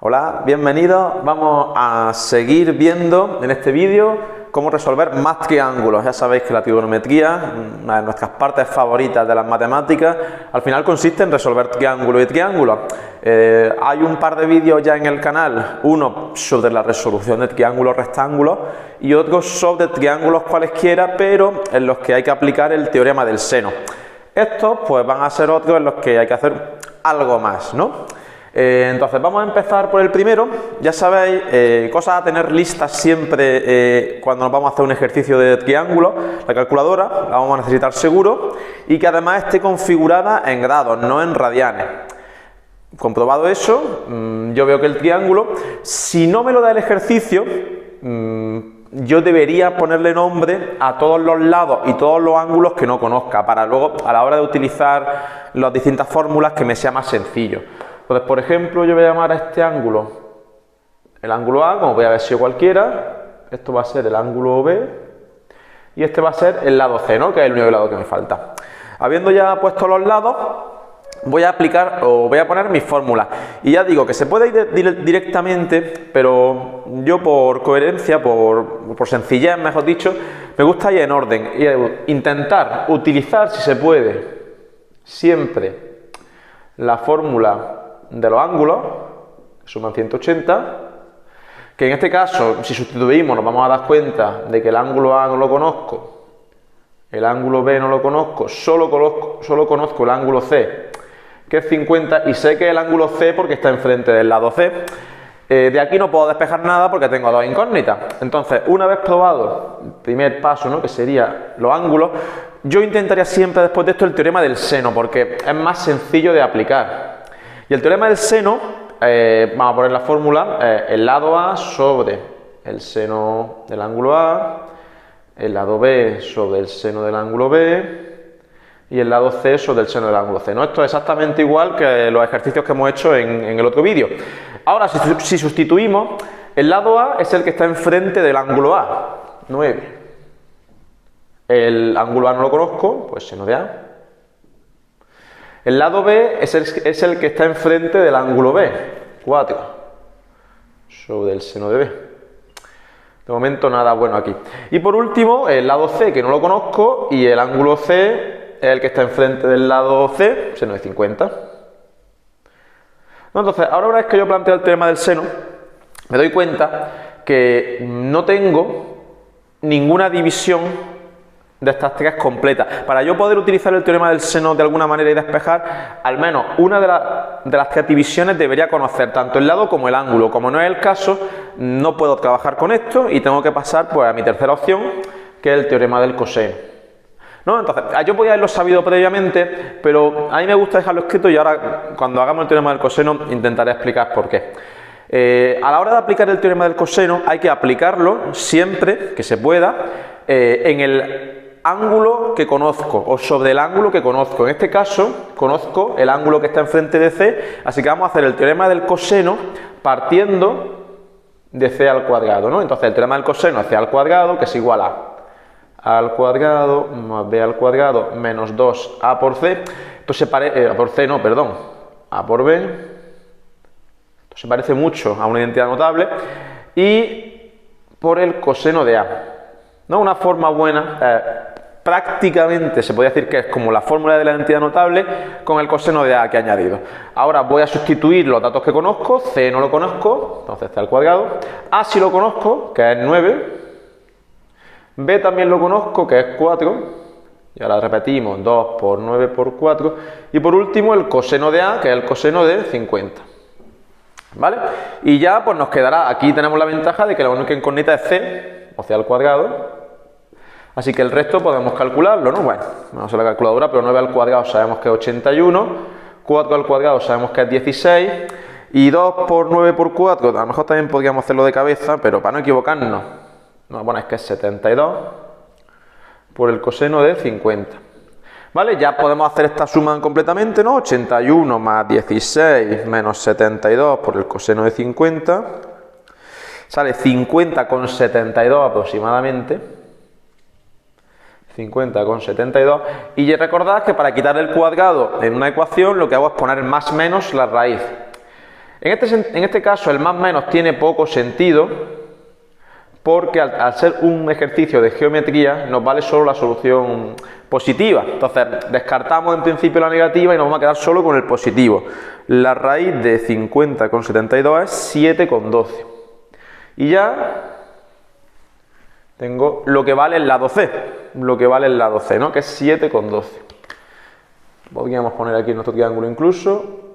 Hola, bienvenidos. Vamos a seguir viendo en este vídeo cómo resolver más triángulos. Ya sabéis que la trigonometría, una de nuestras partes favoritas de las matemáticas, al final consiste en resolver triángulos y triángulos. Hay un par de vídeos ya en el canal, uno sobre la resolución de triángulos rectángulos y otro sobre triángulos cualesquiera, pero en los que hay que aplicar el teorema del seno. Estos pues van a ser otros en los que hay que hacer algo más, ¿no? Entonces vamos a empezar por el primero. Ya sabéis, cosas a tener listas siempre cuando nos vamos a hacer un ejercicio de triángulo. La calculadora la vamos a necesitar seguro y que además esté configurada en grados, no en radianes. Comprobado eso, yo veo que el triángulo, si no me lo da el ejercicio, yo debería ponerle nombre a todos los lados y todos los ángulos que no conozca, para luego a la hora de utilizar las distintas fórmulas que me sea más sencillo. Entonces, por ejemplo, yo voy a llamar a este ángulo el ángulo A, como voy a haber sido cualquiera. Esto va a ser el ángulo B y este va a ser el lado C, ¿no? Que es el único lado que me falta. Habiendo ya puesto los lados, voy a aplicar o voy a poner mis fórmulas. Y ya digo que se puede ir directamente, pero yo por coherencia, por sencillez, mejor dicho, me gusta ir en orden y intentar utilizar, si se puede, siempre la fórmula de los ángulos, que suman 180, que en este caso, si sustituimos, nos vamos a dar cuenta de que el ángulo A no lo conozco, el ángulo B no lo conozco, solo conozco el ángulo C, que es 50, y sé que el ángulo C porque está enfrente del lado C. De aquí no puedo despejar nada porque tengo dos incógnitas. Entonces, una vez probado el primer paso, ¿no?, que sería los ángulos, yo intentaría siempre después de esto el teorema del seno, porque es más sencillo de aplicar. Y el teorema del seno, vamos a poner la fórmula, el lado A sobre el seno del ángulo A, el lado B sobre el seno del ángulo B y el lado C sobre el seno del ángulo C, ¿no? Esto es exactamente igual que los ejercicios que hemos hecho en el otro vídeo. Ahora, si sustituimos, el lado A es el que está enfrente del ángulo A, 9. El ángulo A no lo conozco, pues seno de A. El lado B es el que está enfrente del ángulo B, 4, sobre el seno de B. De momento nada bueno aquí. Y por último, el lado C, que no lo conozco, y el ángulo C es el que está enfrente del lado C, seno de 50. Entonces, ahora una vez que yo planteo el teorema del seno, me doy cuenta que no tengo ninguna división de estas tres completas. Para yo poder utilizar el teorema del seno de alguna manera y despejar, al menos una de las tres divisiones debería conocer tanto el lado como el ángulo. Como no es el caso, no puedo trabajar con esto y tengo que pasar pues a mi tercera opción, que es el teorema del coseno, ¿no? Entonces, yo podía haberlo sabido previamente, pero a mí me gusta dejarlo escrito y ahora, cuando hagamos el teorema del coseno, intentaré explicar por qué. A la hora de aplicar el teorema del coseno, hay que aplicarlo siempre que se pueda en el ángulo que conozco o sobre el ángulo que conozco. En este caso, conozco el ángulo que está enfrente de C, así que vamos a hacer el teorema del coseno partiendo de C al cuadrado, ¿no? Entonces, el teorema del coseno es C al cuadrado, que es igual a al cuadrado más B al cuadrado menos 2A por C. Esto se parece, por C no, perdón, A por B. Esto se parece mucho a una identidad notable. Y por el coseno de A, ¿no? Una forma buena, prácticamente se podría decir que es como la fórmula de la identidad notable con el coseno de A que he añadido. Ahora voy a sustituir los datos que conozco. C no lo conozco, entonces C al cuadrado. A sí lo conozco, que es 9. B también lo conozco, que es 4. Y ahora repetimos, 2 por 9 por 4. Y por último el coseno de A, que es el coseno de 50. ¿Vale? Y ya pues nos quedará, aquí tenemos la ventaja de que la única incógnita es C, o C al cuadrado. Así que el resto podemos calcularlo, ¿no? Bueno, vamos a la calculadora, pero 9 al cuadrado sabemos que es 81, 4 al cuadrado sabemos que es 16, y 2 por 9 por 4, a lo mejor también podríamos hacerlo de cabeza, pero para no equivocarnos, no, bueno, es que es 72 por el coseno de 50. ¿Vale? Ya podemos hacer esta suma completamente, ¿no? 81 más 16 menos 72 por el coseno de 50. Sale 50,72 aproximadamente. 50,72. Y recordad que para quitar el cuadrado en una ecuación lo que hago es poner más menos la raíz. En este caso el más menos tiene poco sentido porque al ser un ejercicio de geometría nos vale solo la solución positiva. Entonces descartamos en principio la negativa y nos vamos a quedar solo con el positivo. La raíz de 50,72 es 7,12. Y ya tengo lo que vale el lado C, ¿no? Que es 7,12. Podríamos poner aquí nuestro triángulo incluso.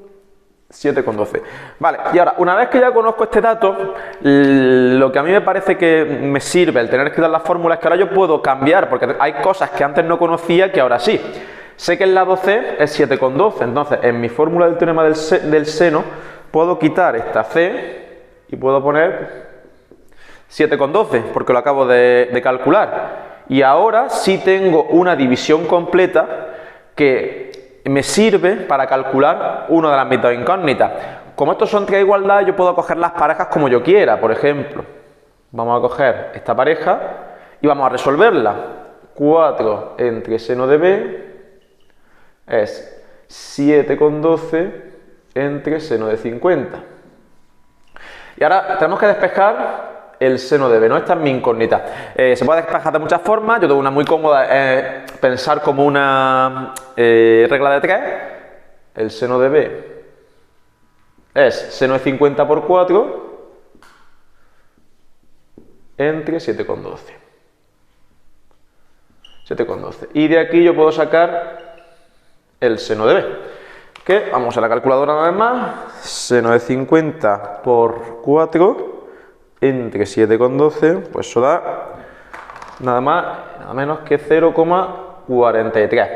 7,12. Vale, y ahora, una vez que ya conozco este dato, lo que a mí me parece que me sirve el tener que dar las fórmulas es que ahora yo puedo cambiar, porque hay cosas que antes no conocía que ahora sí. Sé que el lado C es 7,12, entonces en mi fórmula del teorema del seno puedo quitar esta C y puedo poner 7,12, porque lo acabo de calcular. Y ahora sí tengo una división completa que me sirve para calcular una de las mitades incógnitas. Como estos son tres igualdades, yo puedo coger las parejas como yo quiera. Por ejemplo, vamos a coger esta pareja y vamos a resolverla. 4 entre seno de B es 7,12 entre seno de 50. Y ahora tenemos que despejar el seno de B, ¿no? Esta es mi incógnita. Se puede despejar de muchas formas. Yo tengo una muy cómoda, pensar como una regla de 3. El seno de B es seno de 50 por 4 entre 7,12. 7,12. Y de aquí yo puedo sacar el seno de B. Que vamos a la calculadora una vez más. Seno de 50 por 4 entre 7,12, pues eso da nada más, nada menos que 0,43.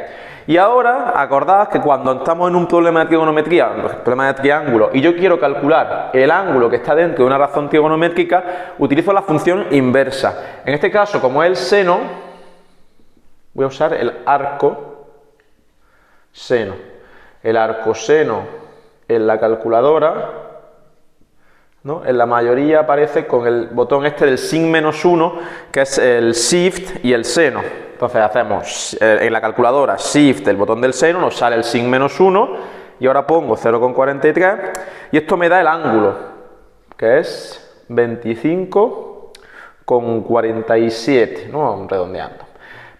Y ahora, acordaos que cuando estamos en un problema de trigonometría, un problema de triángulo, y yo quiero calcular el ángulo que está dentro de una razón trigonométrica, utilizo la función inversa. En este caso, como es el seno, voy a usar el arco seno. El arco seno en la calculadora, ¿no? En la mayoría aparece con el botón este del sin -1, que es el shift y el seno. Entonces hacemos en la calculadora shift, el botón del seno, nos sale el sin -1 y ahora pongo 0,43 y esto me da el ángulo, que es 25,47, ¿no? Redondeando.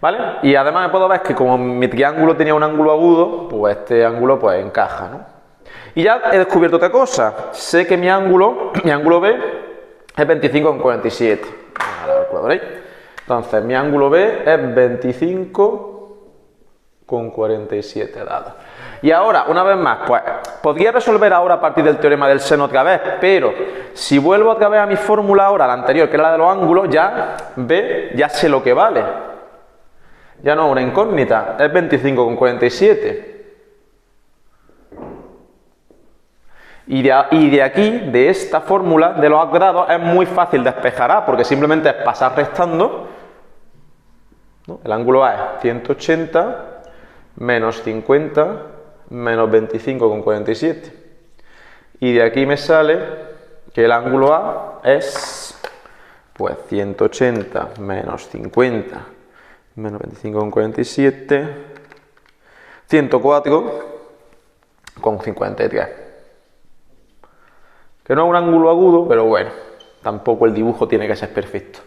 ¿Vale? Y además me puedo ver que como mi triángulo tenía un ángulo agudo, pues este ángulo pues encaja, ¿no? Y ya he descubierto otra cosa. Sé que mi ángulo B es 25,47. Entonces, mi ángulo B es 25,47 dado. Y ahora, una vez más, pues podría resolver ahora a partir del teorema del seno otra vez, pero si vuelvo otra vez a mi fórmula ahora, la anterior, que era la de los ángulos, ya B, ya sé lo que vale. Ya no es una incógnita, es 25,47. Y de aquí, de esta fórmula de los grados, es muy fácil despejar A, porque simplemente es pasar restando, ¿no? El ángulo A es 180 menos 50 menos 25,47. Y de aquí me sale que el ángulo A es pues 180 menos 50 menos 25,47, 104,53. Que no es un ángulo agudo, pero bueno, tampoco el dibujo tiene que ser perfecto.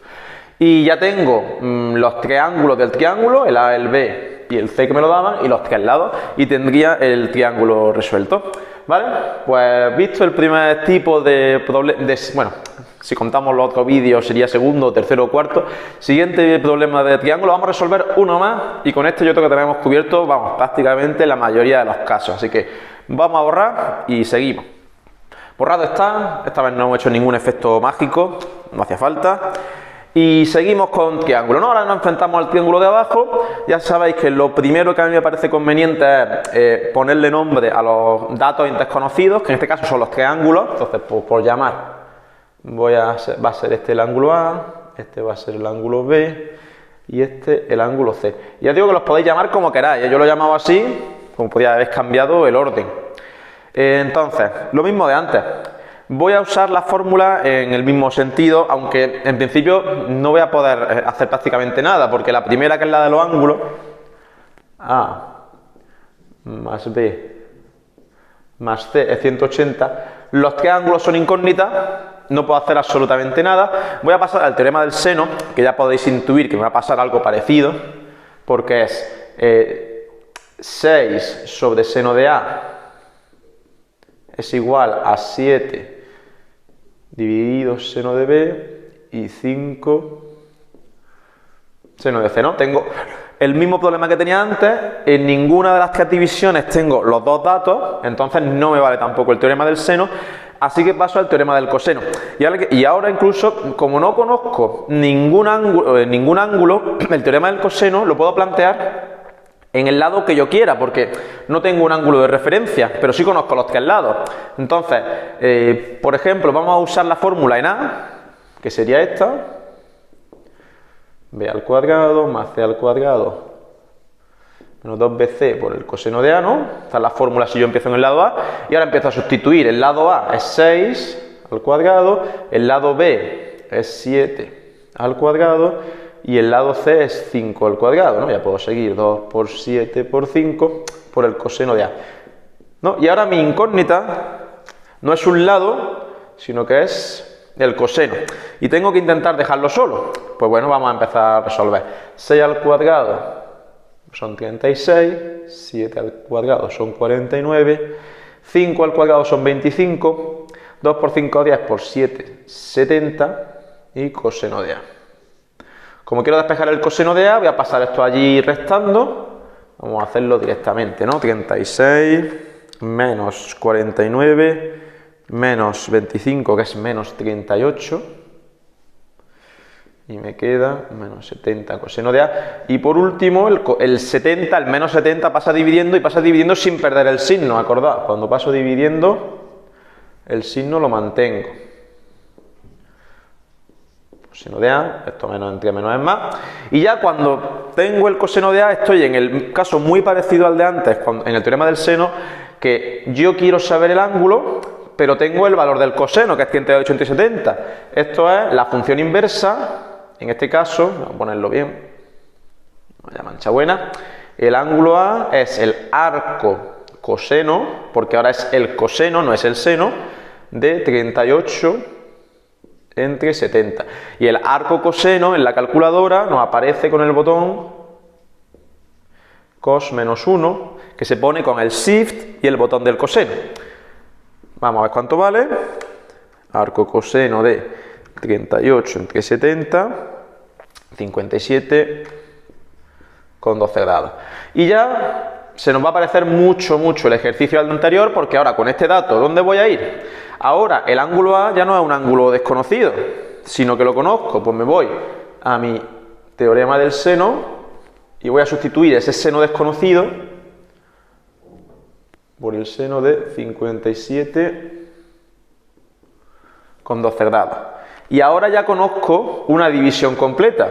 Y ya tengo los tres ángulos del triángulo, el A, el B y el C que me lo daban, y los tres lados, y tendría el triángulo resuelto. ¿Vale? Pues visto el primer tipo de problema, bueno, si contamos los otros vídeos sería segundo, tercero o cuarto. Siguiente problema de triángulo, vamos a resolver uno más, y con esto yo creo que tenemos cubierto, vamos, prácticamente la mayoría de los casos. Así que vamos a borrar y seguimos. Borrado está, esta vez no hemos hecho ningún efecto mágico, no hacía falta. Y seguimos con triángulo, ¿no? Ahora nos enfrentamos al triángulo de abajo. Ya sabéis que lo primero que a mí me parece conveniente es ponerle nombre a los datos desconocidos, que en este caso son los triángulos. Entonces, por llamar, va a ser este el ángulo A, este va a ser el ángulo B y este el ángulo C. Y ya digo que los podéis llamar como queráis, yo lo he llamado así, como podría haber cambiado el orden. Entonces, lo mismo de antes. Voy a usar la fórmula en el mismo sentido, aunque en principio no voy a poder hacer prácticamente nada, porque la primera, que es la de los ángulos, A más B más C es 180, Los tres ángulos son incógnitas, no puedo hacer absolutamente nada. Voy a pasar al teorema del seno, que ya podéis intuir que me va a pasar algo parecido, porque es 6 sobre seno de A es igual a 7 dividido seno de B y 5 seno de C, ¿no? Tengo el mismo problema que tenía antes, en ninguna de las tres divisiones tengo los dos datos, entonces no me vale tampoco el teorema del seno, así que paso al teorema del coseno. Y ahora incluso, como no conozco ningún ángulo, el teorema del coseno lo puedo plantear en el lado que yo quiera, porque no tengo un ángulo de referencia, pero sí conozco los tres lados. Entonces, por ejemplo, vamos a usar la fórmula en A, que sería esta, b al cuadrado más c al cuadrado menos 2bc por el coseno de A, ¿no? Esta es la fórmula si yo empiezo en el lado A, y ahora empiezo a sustituir. El lado A es 6 al cuadrado, el lado B es 7 al cuadrado, y el lado C es 5 al cuadrado, ¿no? Ya puedo seguir 2 por 7 por 5 por el coseno de A, ¿no? Y ahora mi incógnita no es un lado, sino que es el coseno. Y tengo que intentar dejarlo solo. Pues bueno, vamos a empezar a resolver. 6 al cuadrado son 36, 7 al cuadrado son 49, 5 al cuadrado son 25, 2 por 5, 10 por 7, 70 y coseno de A. Como quiero despejar el coseno de A, voy a pasar esto allí restando. Vamos a hacerlo directamente, ¿no? 36 menos 49 menos 25, que es menos 38. Y me queda menos 70 coseno de A. Y por último, el 70, el menos 70 pasa dividiendo, y pasa dividiendo sin perder el signo, acordad. Cuando paso dividiendo, el signo lo mantengo. Coseno de A, esto menos entre menos es más. Y ya cuando tengo el coseno de A, estoy en el caso muy parecido al de antes, en el teorema del seno, que yo quiero saber el ángulo, pero tengo el valor del coseno, que es 108 entre 70. Esto es la función inversa. En este caso, vamos a ponerlo bien, vaya mancha buena, el ángulo A es el arco coseno, porque ahora es el coseno, no es el seno, de 38 entre 70. Y el arco coseno en la calculadora nos aparece con el botón cos menos 1, que se pone con el shift y el botón del coseno. Vamos a ver cuánto vale. Arco coseno de 38 entre 70, 57 con 12 grados. Y ya se nos va a parecer mucho el ejercicio al anterior, porque ahora con este dato, ¿dónde voy a ir? Ahora el ángulo A ya no es un ángulo desconocido, sino que lo conozco. Pues me voy a mi teorema del seno y voy a sustituir ese seno desconocido por el seno de 57 con 12 grados. Y ahora ya conozco una división completa.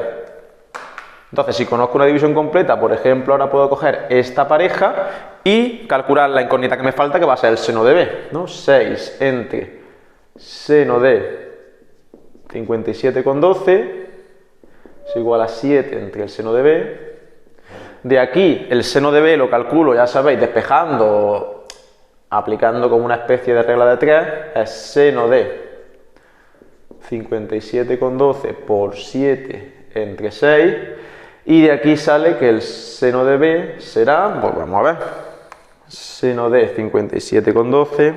Entonces, si conozco una división completa, por ejemplo, ahora puedo coger esta pareja y calcular la incógnita que me falta, que va a ser el seno de B, ¿no? 6 entre seno de 57 con 12 es igual a 7 entre el seno de B. De aquí, el seno de B lo calculo, ya sabéis, despejando, aplicando como una especie de regla de 3, es seno de 57 con 12 por 7 entre 6, y de aquí sale que el seno de B será, pues vamos a ver, seno de 57 con 12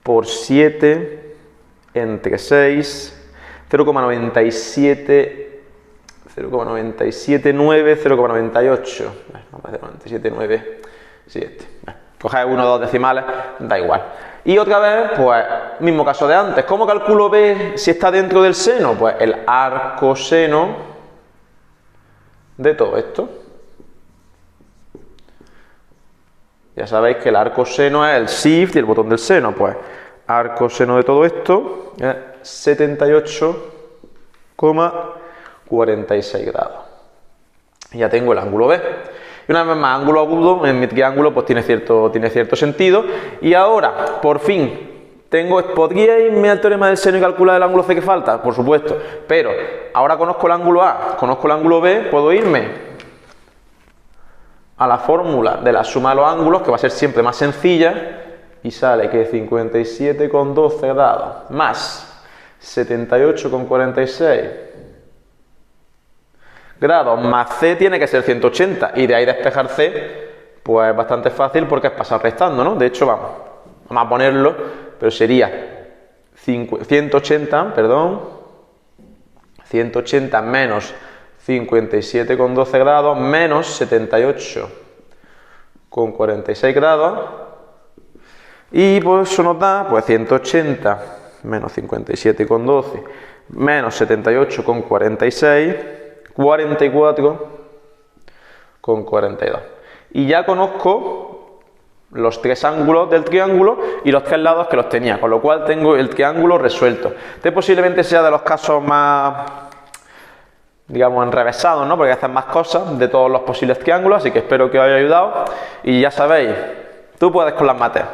por 7 entre 6, 0,97, 0,979, 0,98, vamos a hacer 97,9, 7. Coger 1 o 2 decimales, da igual. Y otra vez, pues, mismo caso de antes. ¿Cómo calculo B si está dentro del seno? Pues el arcoseno de todo esto. Ya sabéis que el arcoseno es el shift y el botón del seno. Pues arcoseno de todo esto es 78,46 grados. Y ya tengo el ángulo B. Y una vez más, ángulo agudo en mi triángulo pues tiene cierto sentido. Y ahora, por fin, ¿podría irme al teorema del seno y calcular el ángulo C que falta? Por supuesto. Pero ahora conozco el ángulo A, conozco el ángulo B, puedo irme a la fórmula de la suma de los ángulos, que va a ser siempre más sencilla, y sale que 57,12 grados más 78,46 grados más C tiene que ser 180 y de ahí despejar C pues es bastante fácil porque es pasar restando, ¿no? De hecho vamos a ponerlo, pero sería 180 menos 57,12 grados menos 78,46 grados y pues eso nos da pues 180 menos 57,12 menos 78,46 44,42 y ya conozco los tres ángulos del triángulo y los tres lados que los tenía, con lo cual tengo el triángulo resuelto. Este posiblemente sea de los casos más, digamos, enrevesados, ¿no? Porque hacen más cosas de todos los posibles triángulos, así que espero que os haya ayudado y ya sabéis, tú puedes con las mates.